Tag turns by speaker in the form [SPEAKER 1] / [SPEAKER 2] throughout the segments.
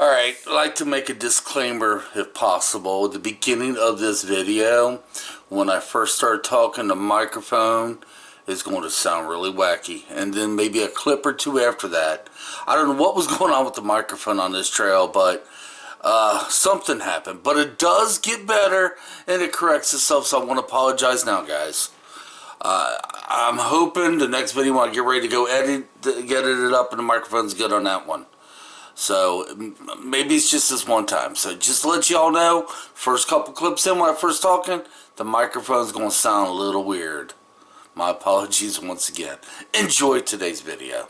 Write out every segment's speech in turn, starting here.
[SPEAKER 1] Alright, I'd like to make a disclaimer, if possible. At the beginning of this video, when I first started talking, the microphone is going to sound really wacky. And then maybe a clip or two after that. I don't know what was going on with the microphone on this trail, but something happened. But it does get better, and it corrects itself, so I want to apologize now, guys. I'm hoping the next video when I get ready to go get it up and the microphone's good on that one. So maybe it's just this one time. So just to let y'all know, first couple clips in when I first talking, the microphone's going to sound a little weird. My apologies once again. Enjoy today's video.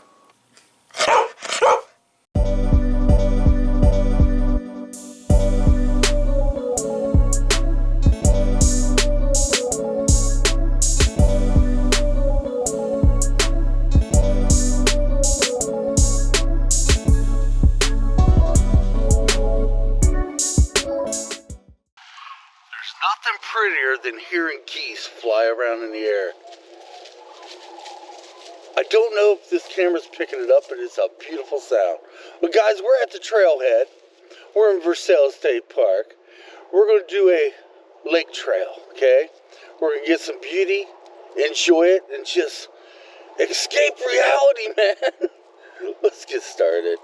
[SPEAKER 1] Nothing prettier than hearing geese fly around in the air. I don't know if this camera's picking it up, but it's a beautiful sound. But guys, we're at the trailhead. We're in Versailles State Park. We're going to do a lake trail, okay? We're going to get some beauty, enjoy it, and just escape reality, man. Let's get started.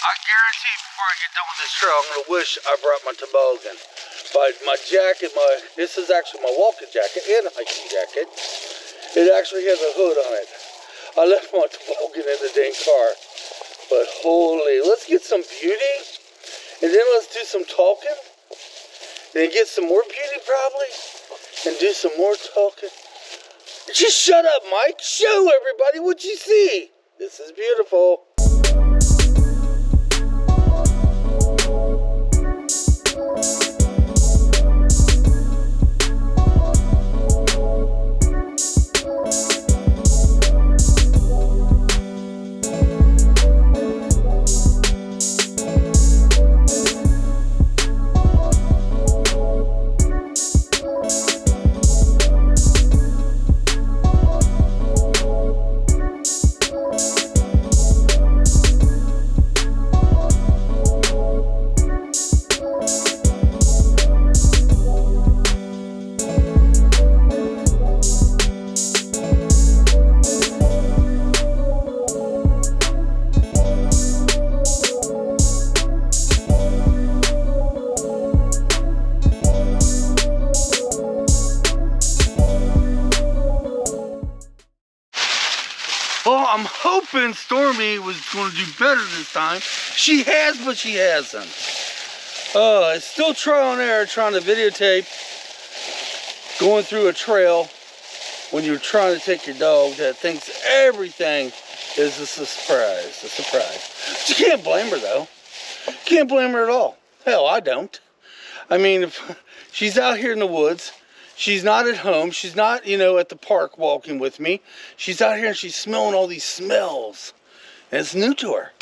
[SPEAKER 1] I guarantee before I get done with this trail, I'm going to wish I brought my toboggan. But my jacket, this is actually my walking jacket and a hiking jacket. It actually has a hood on it. I left my toboggan in the dang car. But holy, let's get some beauty. And then let's do some talking. Then get some more beauty probably. And do some more talking. Just shut up, Mike. Show everybody what you see. This is beautiful. Well, I'm hoping Stormy was going to do better this time. She has, but she hasn't. It's still trial and error trying to videotape going through a trail when you're trying to take your dog that thinks everything is a surprise. You can't blame her, though. Can't blame her at all. Hell, I don't. I mean, if she's out here in the woods. She's not at home. She's not, at the park walking with me. She's out here and she's smelling all these smells. And it's new to her.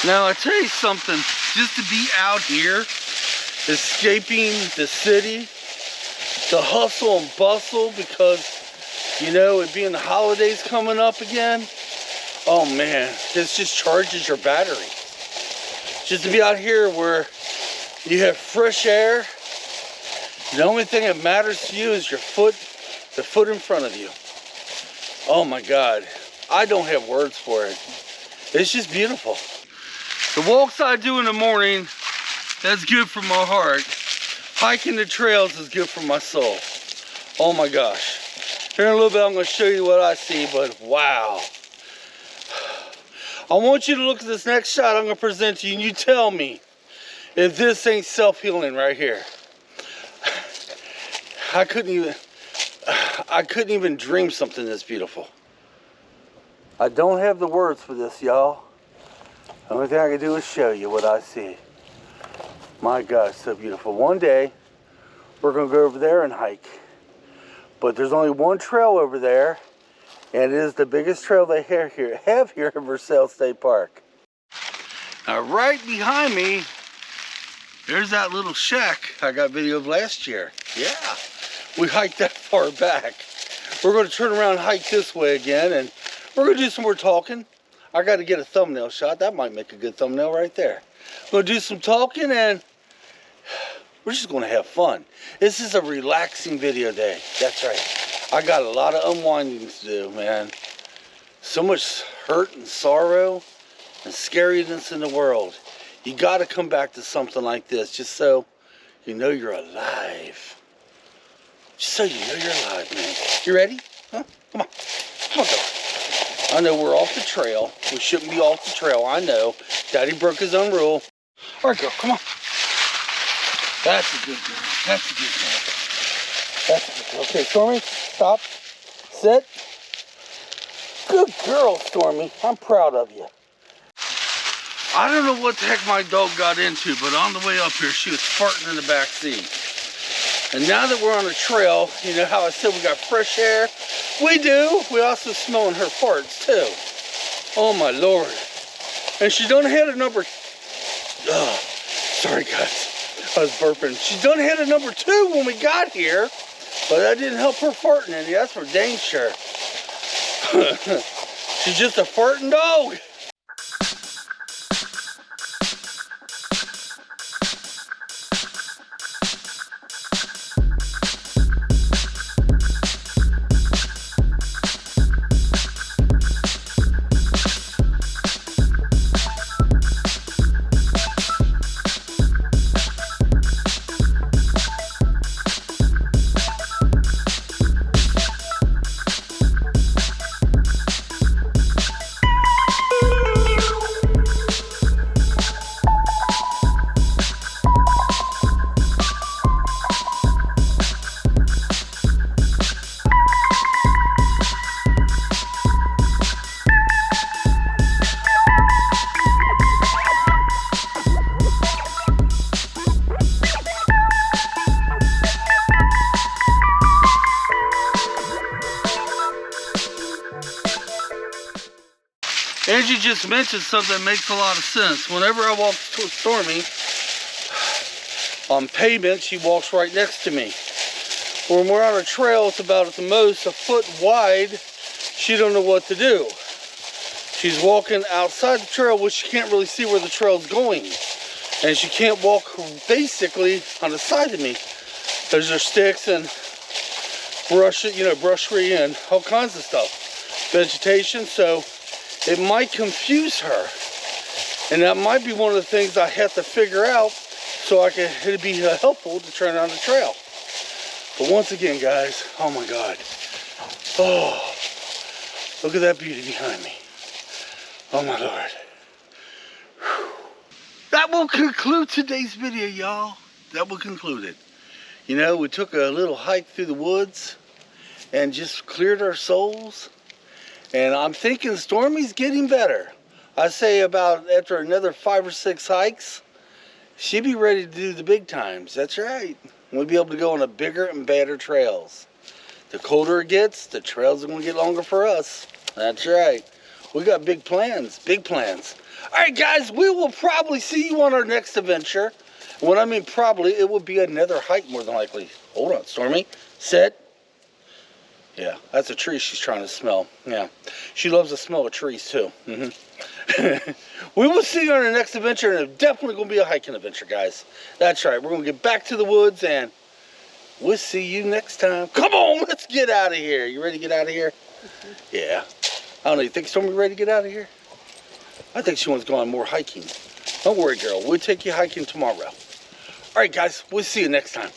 [SPEAKER 1] Now, I tell you something. Just to be out here, escaping the city, the hustle and bustle, because, it being the holidays coming up again. Oh, man. This just charges your battery. Just to be out here where you have fresh air. The only thing that matters to you is your foot, the foot in front of you. Oh my God, I don't have words for it. It's just beautiful. The walks I do in the morning, that's good for my heart. Hiking the trails is good for my soul. Oh my gosh. Here in a little bit I'm going to show you what I see, but wow. I want you to look at this next shot I'm going to present to you and you tell me if this ain't self-healing right here. I couldn't even dream something this beautiful. I don't have the words for this, y'all. The only thing I can do is show you what I see. My God, so beautiful. One day, we're going to go over there and hike. But there's only one trail over there, and it is the biggest trail they have here in Versailles State Park. Now, right behind me, there's that little shack I got video of last year. Yeah. We hiked that far back. We're going to turn around and hike this way again, and we're going to do some more talking. I got to get a thumbnail shot. That might make a good thumbnail right there. We'll do some talking and we're just going to have fun. This is a relaxing video day. That's right. I got a lot of unwinding to do, man. So much hurt and sorrow and scariness in the world. You got to come back to something like this just so you know you're alive. Just so you know you're alive, man. You ready? Huh? Come on. Come on, girl. I know we're off the trail. We shouldn't be off the trail. I know. Daddy broke his own rule. All right, girl. Come on. That's a good girl. That's a good girl. That's a good girl. Okay, Stormy. Stop. Sit. Good girl, Stormy. I'm proud of you. I don't know what the heck my dog got into, but on the way up here, she was farting in the back seat. And now that we're on a trail, you know how I said we got fresh air? We do. We also smelling her farts, too. Oh, my Lord. And she done had a number... Oh, sorry, guys. I was burping. She done had a number 2 when we got here, but that didn't help her farting any. That's for dang sure. She's just a farting dog. Angie just mentioned something that makes a lot of sense. Whenever I walk to Stormy on pavement, she walks right next to me. When we're on a trail, it's about at the most a foot wide. She don't know what to do. She's walking outside the trail, which she can't really see where the trail's going. And she can't walk basically on the side of me. There's her sticks and brushry and all kinds of stuff. Vegetation, so it might confuse her. And that might be one of the things I have to figure out so it'd be helpful to turn on the trail. But once again, guys, oh my God. Oh, look at that beauty behind me. Oh my Lord. Whew. That will conclude today's video, y'all. That will conclude it. You know, we took a little hike through the woods and just cleared our souls. And I'm thinking Stormy's getting better. I say about after another 5 or 6 hikes, she'd be ready to do the big times. That's right. We'll be able to go on a bigger and better trails. The colder it gets, the trails are going to get longer for us. That's right. We got big plans, big plans. All right, guys, we will probably see you on our next adventure. When I mean probably, it will be another hike more than likely. Hold on, Stormy. Sit. Yeah, that's a tree she's trying to smell. Yeah, she loves the smell of trees too. We will see you on our next adventure, and it's definitely going to be a hiking adventure, guys. That's right. We're going to get back to the woods, and we'll see you next time. Come on, let's get out of here. You ready to get out of here? Yeah. I don't know. You think Stormy ready to get out of here? I think she wants to go on more hiking. Don't worry, girl. We'll take you hiking tomorrow. All right, guys. We'll see you next time.